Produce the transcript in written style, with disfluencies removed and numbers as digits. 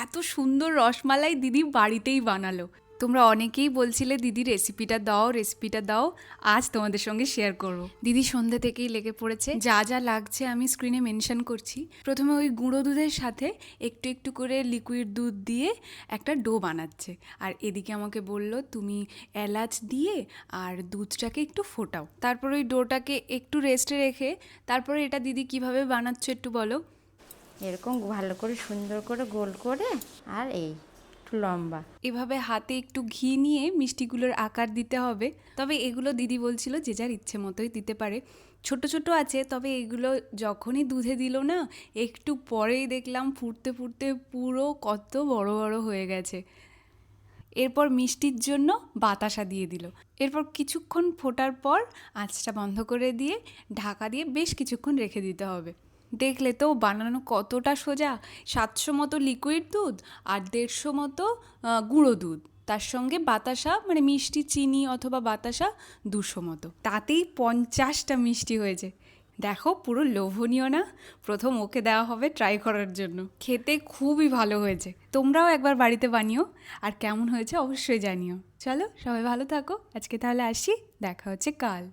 এত সুন্দর রসমালাই দিদি বাড়িতেই বানালো। তোমরা অনেকেই বলছিলে দিদি রেসিপিটা দাও, আজ তোমাদের সঙ্গে শেয়ার করব। দিদি সন্ধ্যে থেকেই লেগে পড়েছে, যা যা লাগছে আমি স্ক্রিনে মেনশন করছি। প্রথমে ওই গুঁড়ো দুধের সাথে একটু একটু করে লিকুইড দুধ দিয়ে একটা ডো বানাচ্ছে, আর এদিকে আমাকে বলল তুমি এলাচ দিয়ে আর দুধটাকে একটু ফোটাও, তারপর ওই ডোটাকে একটু রেস্টে রেখে তারপরে এটা দিদি কিভাবে বানাচ্ছ একটু বলো। এরকম ভালো করে সুন্দর করে গোল করে আর এই একটু লম্বা এভাবে হাতে একটু ঘি নিয়ে মিষ্টিগুলোর আকার দিতে হবে। তবে এগুলো দিদি বলছিল যে যার ইচ্ছে মতোই দিতে পারে। ছোট ছোট আছে, তবে এগুলো যখনই দুধে দিল না একটু পরেই দেখলাম ফুটতে ফুটতে পুরো কত বড় বড় হয়ে গেছে। এরপর মিষ্টির জন্য বাতাসা দিয়ে দিল। এরপর কিছুক্ষণ ফোটার পর আঁচটা বন্ধ করে দিয়ে ঢাকা দিয়ে বেশ কিছুক্ষণ রেখে দিতে হবে। দেখলে তো বানানো কতটা সোজা। 700 মতো লিকুইড দুধ আর 150 মতো গুঁড়ো দুধ, তার সঙ্গে বাতাসা মানে মিষ্টি চিনি অথবা বাতাসা 200 মতো, তাতেই 50টা মিষ্টি হয়েছে। দেখো পুরো লোভনীয় না? প্রথম ওকে দেওয়া হবে ট্রাই করার জন্য। খেতে খুবই ভালো হয়েছে, তোমরাও একবার বাড়িতে বানিও, আর কেমন হয়েছে অবশ্যই জানিও। চলো সবাই ভালো থাকো, আজকে তাহলে আসি, দেখা হচ্ছে কাল।